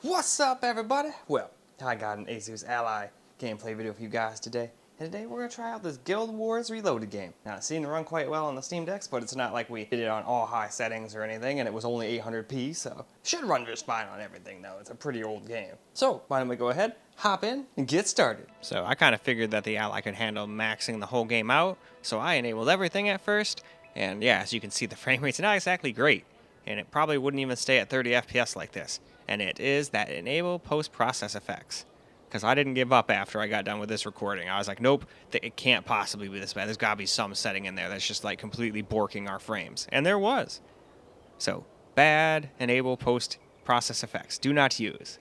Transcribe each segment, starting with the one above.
What's up, everybody? Well, I got an Asus Ally gameplay video for you guys today. And today we're going to try out this Guild Wars Reloaded game. Now, it seemed to run quite well on the Steam Decks, but it's not like we did it on all high settings or anything, and it was only 800p, so it should run just fine on everything, though. It's a pretty old game. So, why don't we go ahead, hop in, and get started. So, I kind of figured that the Ally could handle maxing the whole game out, so I enabled everything at first, and yeah, as you can see, the frame rate's not exactly great, and it probably wouldn't even stay at 30 FPS like this. And it is that enable post-process effects. Because I didn't give up after I got done with this recording. I was like, nope, it can't possibly be this bad. There's got to be some setting in there that's just like completely borking our frames. And there was. So, bad enable post-process effects. Do not use.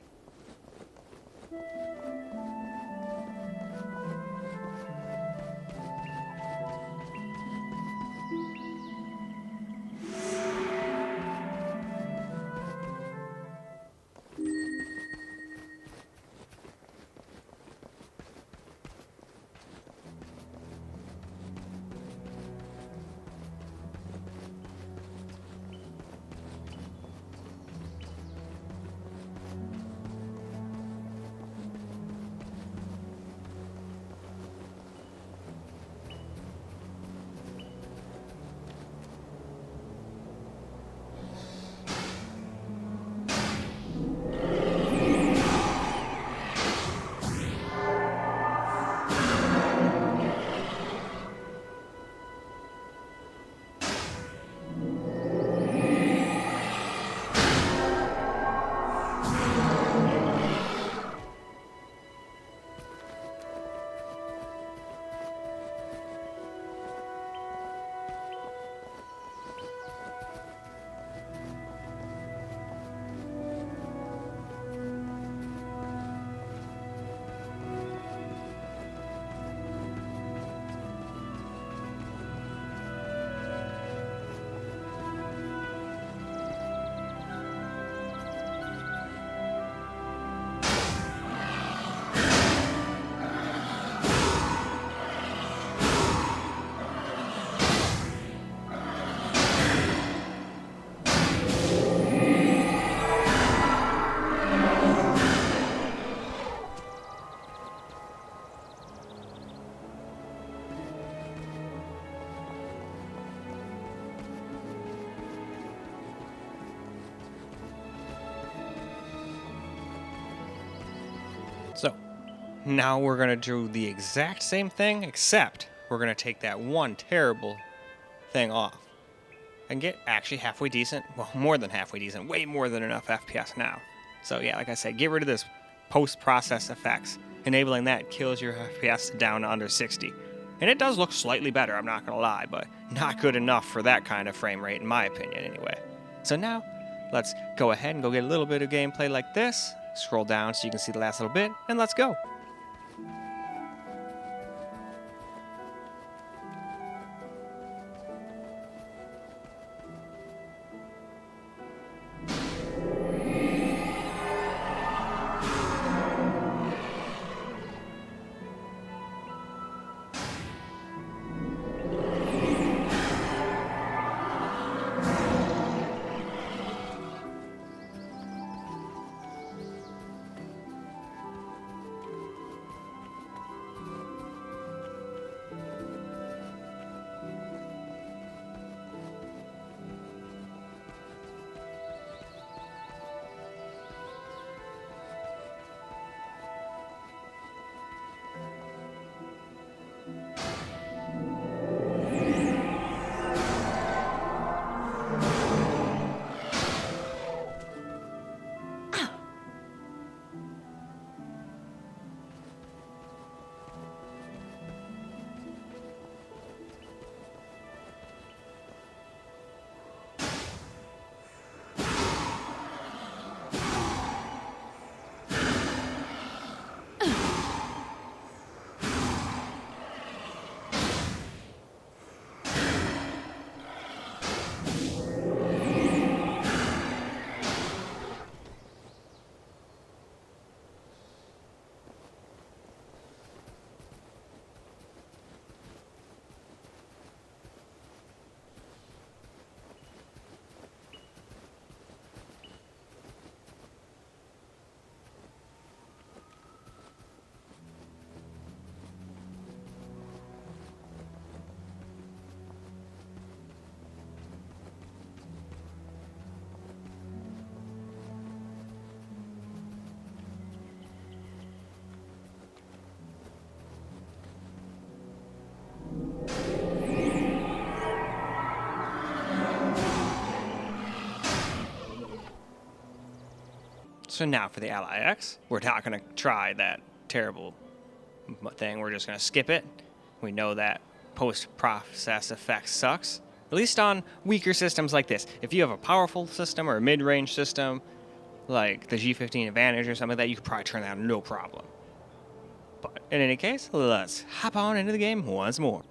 So, now we're going to do the exact same thing, except we're going to take that one terrible thing off and get actually halfway decent, well, more than halfway decent, way more than enough FPS now. So yeah, like I said, get rid of this post-process effects. Enabling that kills your FPS down to under 60. And it does look slightly better, I'm not going to lie, but not good enough for that kind of frame rate, in my opinion, anyway. So now, let's go ahead and go get a little bit of gameplay like this. Scroll down so you can see the last little bit, and let's go. So now for the Ally X, we're not going to try that terrible thing. We're just going to skip it. We know that post-process effect sucks, at least on weaker systems like this. If you have a powerful system or a mid-range system, like the G15 Advantage or something like that, you could probably turn that on no problem. But in any case, let's hop on into the game once more.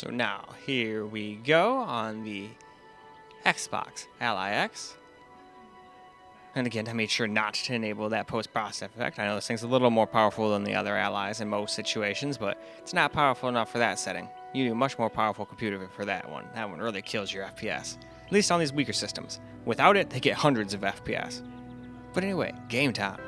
So now, here we go on the Xbox Ally X. And again, I made sure not to enable that post-process effect. I know this thing's a little more powerful than the other allies in most situations, but it's not powerful enough for that setting. You need a much more powerful computer for that one. That one really kills your FPS, at least on these weaker systems. Without it, they get hundreds of FPS. But anyway, game time.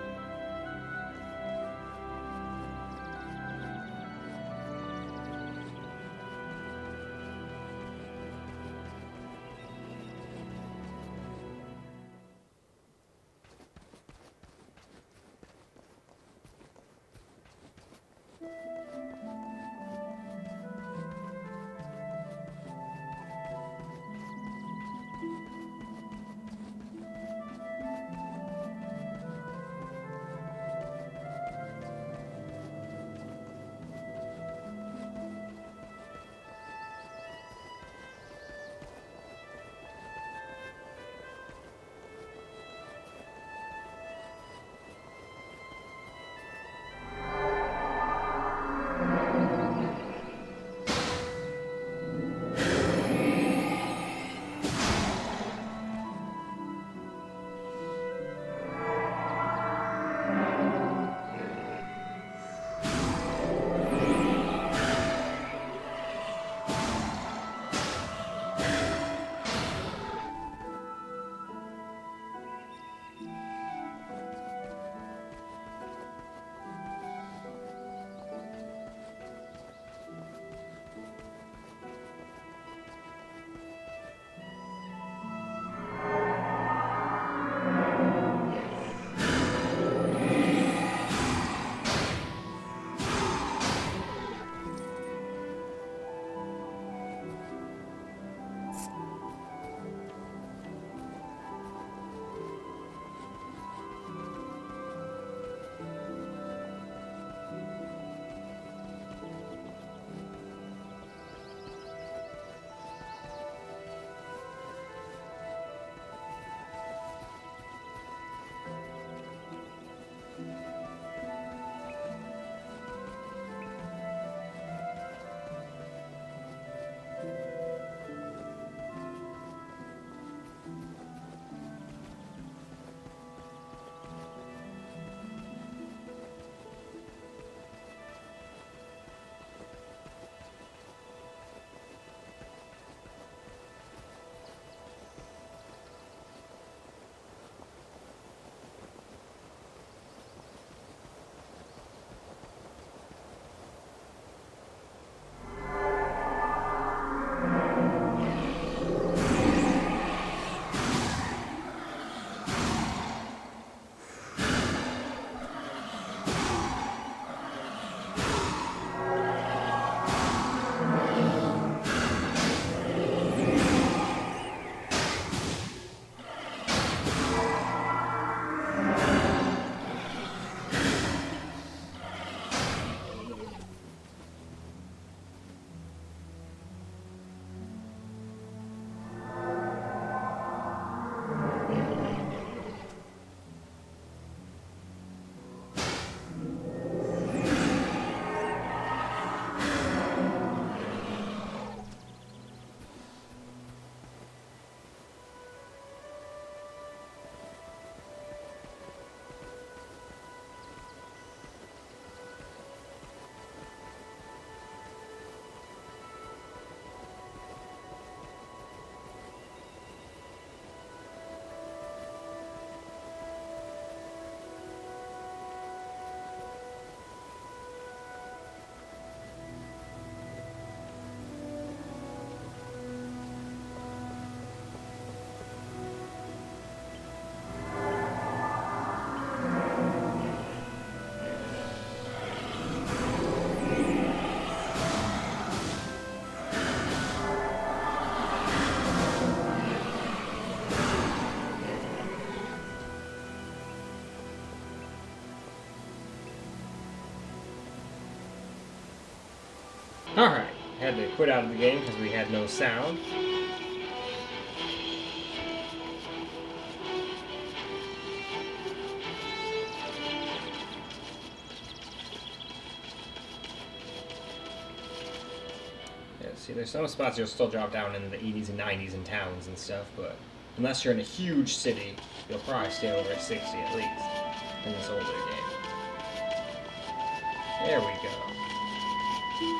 Alright, had to quit out of the game because we had no sound. Yeah, see, there's some spots you'll still drop down in the 80s and 90s in towns and stuff, but unless you're in a huge city, you'll probably stay over at 60 at least in this older game. There we go.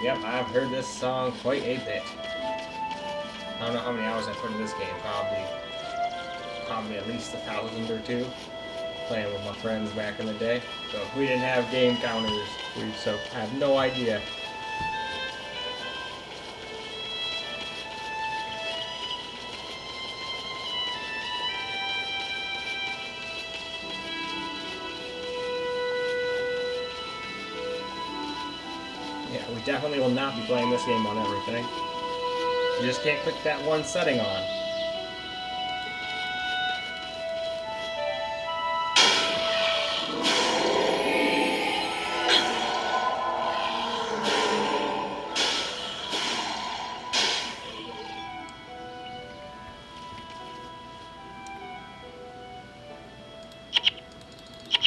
Yep, I've heard this song quite a bit. I don't know how many hours I put in this game, probably at least 1,000 or 2, playing with my friends back in the day. So we didn't have game counters, so I have no idea. Yeah, we definitely will not be playing this game on everything. You just can't click that one setting on.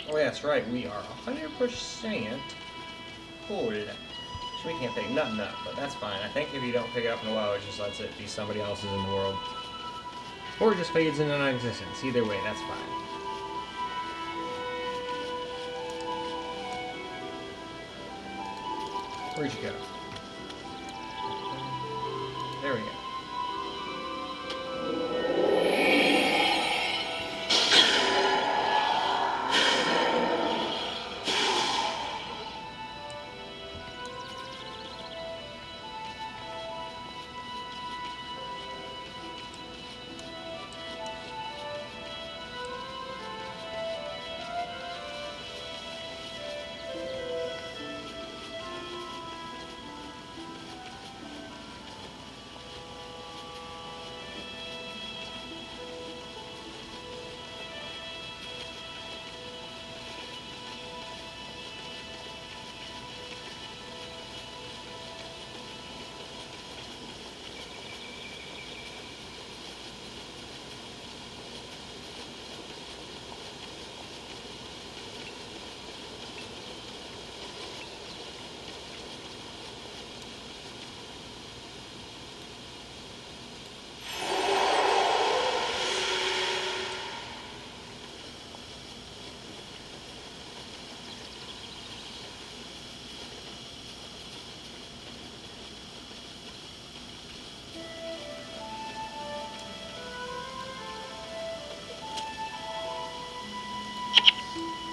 Oh, yeah, that's right. We are 100% full. So we can't pick nothing up, but that's fine. I think if you don't pick it up in a while, it just lets it be somebody else's in the world. Or it just fades into non-existence. Either way, that's fine. Where'd you go? There we go.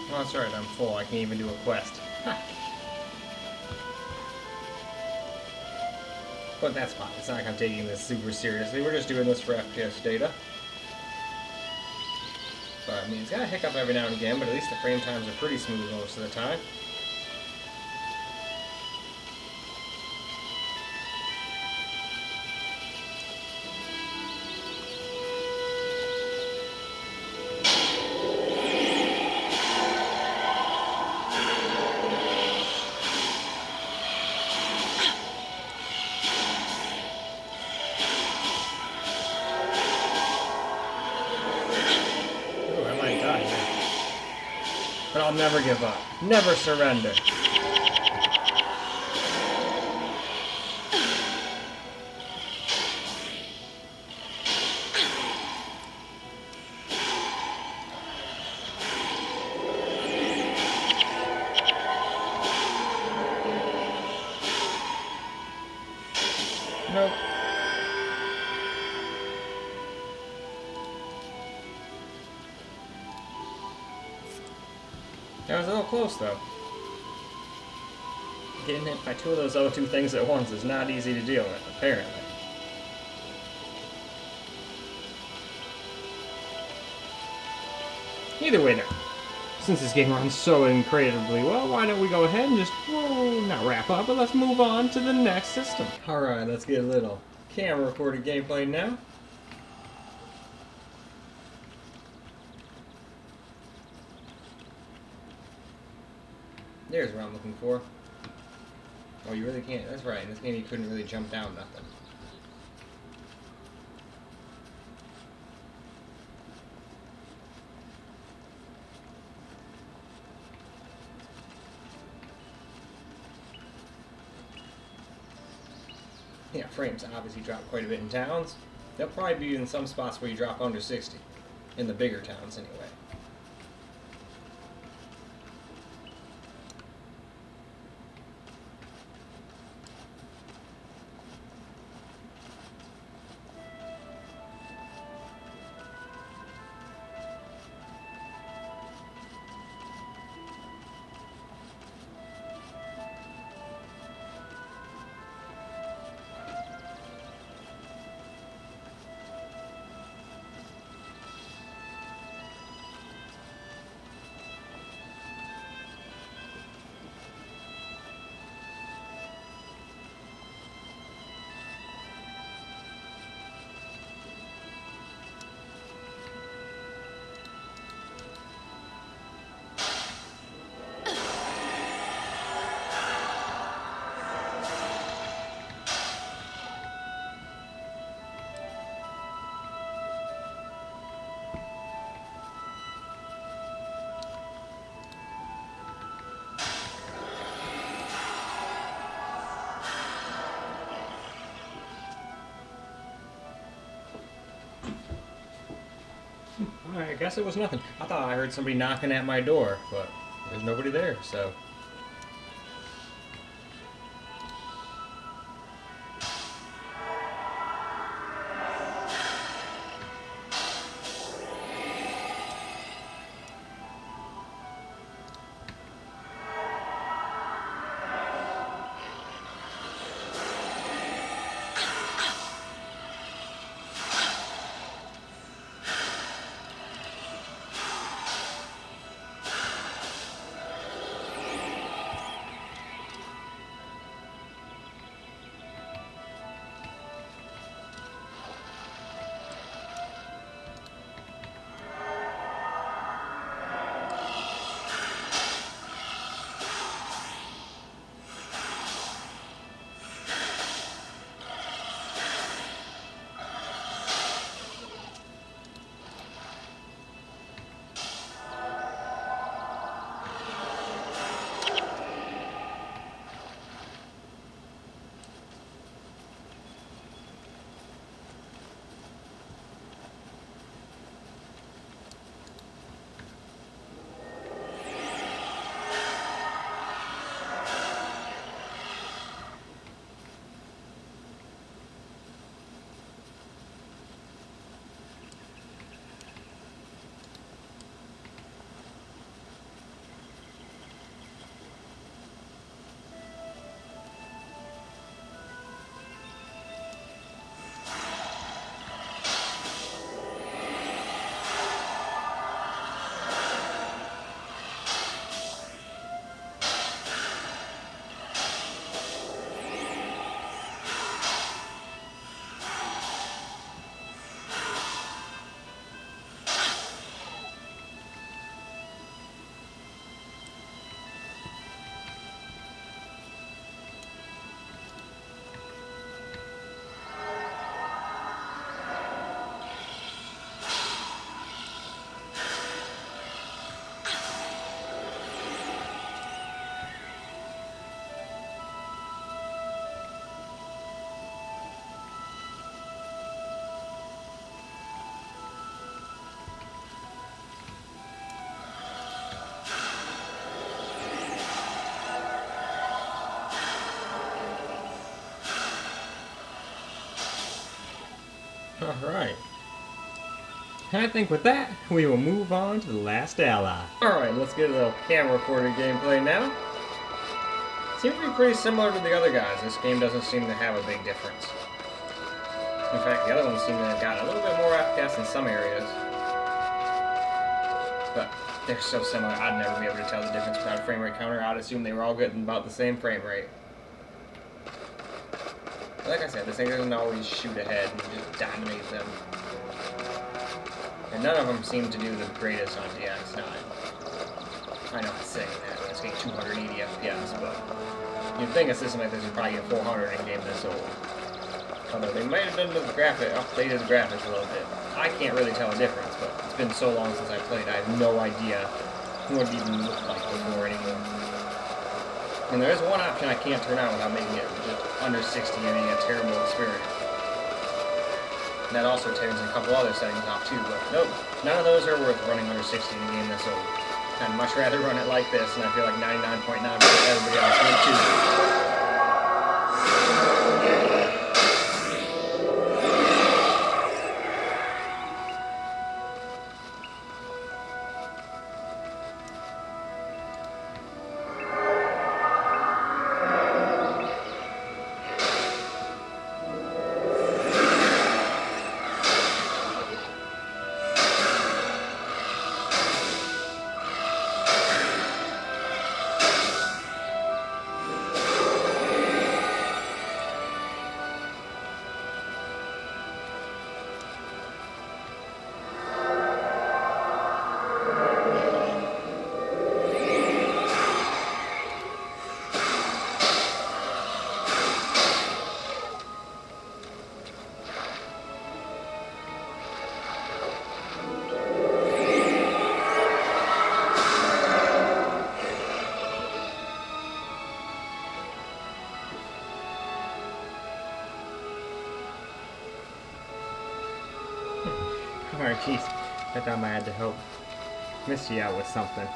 Oh, that's right, I'm full. I can't even do a quest. But that's fine. It's not like I'm taking this super seriously. We're just doing this for FPS data. But, I mean, it's got a hiccup every now and again, but at least the frame times are pretty smooth most of the time. But I'll never give up. Never surrender. Nope. That was a little close, though. Getting hit by two of those O2 things at once is not easy to deal with, apparently. Either way, now, since this game runs so incredibly well, why don't we go ahead and just, well, not wrap up, but let's move on to the next system. Alright, let's get a little camera recorded gameplay now. There's what I'm looking for. Oh, you really can't. That's right. In this game, you couldn't really jump down nothing. Yeah, frames obviously drop quite a bit in towns. They'll probably be in some spots where you drop under 60. In the bigger towns, anyway. Alright, I guess it was nothing. I thought I heard somebody knocking at my door, but there's nobody there, so... Alright. I think with that, we will move on to the last ally. Alright, let's get a little camera recorded gameplay now. Seems to be pretty similar to the other guys. This game doesn't seem to have a big difference. In fact, the other ones seem to have got a little bit more FPS in some areas. But they're so similar, I'd never be able to tell the difference without a frame rate counter. I'd assume they were all getting about the same frame rate. Like I said, this thing doesn't always shoot ahead and just dominate them. And none of them seem to do the greatest on DX9. I know I'm saying that when it's getting 280 FPS, but You'd think a system like this would probably get 400 in game this old. Although they might have done the updated the graphics a little bit. I can't really tell a difference, but it's been so long since I played, I have no idea what it even looked like before anymore. And there is one option I can't turn on without making it just under 60 and being a terrible experience. And that also turns a couple other settings off too, but nope, none of those are worth running under 60 in a game this old. I'd much rather run it like this, and I feel like 99.9% everybody else would too. Alright, jeez. That time I had to help Misty out with something.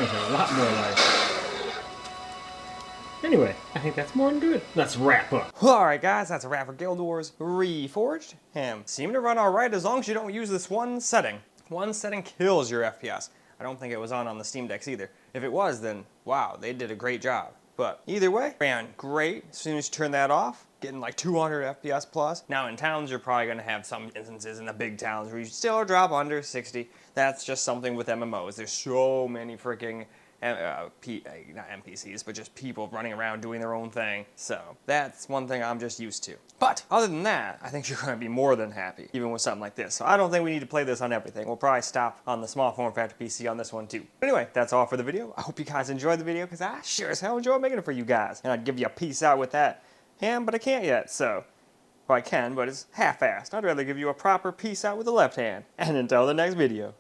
A lot more life. Anyway, I think that's more than good. Let's wrap up. Alright guys, that's a wrap for Guild Wars Reforged. Seem to run alright as long as you don't use this one setting. One setting kills your FPS. I don't think it was on the Steam Decks either. If it was, then wow, they did a great job. But either way, ran great. As soon as you turn that off, getting like 200 FPS plus. Now in towns, you're probably gonna have some instances in the big towns where you still drop under 60. That's just something with MMOs. There's so many freaking not NPCs, but just people running around doing their own thing. So that's one thing I'm just used to. But other than that, I think you're going to be more than happy, even with something like this. So I don't think we need to play this on everything. We'll probably stop on the small form factor PC on this one too. But anyway, that's all for the video. I hope you guys enjoyed the video, because I sure as hell enjoy making it for you guys. And I'd give you a peace out with that hand, but I can't yet, so. Well, I can, but it's half-assed. I'd rather give you a proper peace out with the left hand. And until the next video.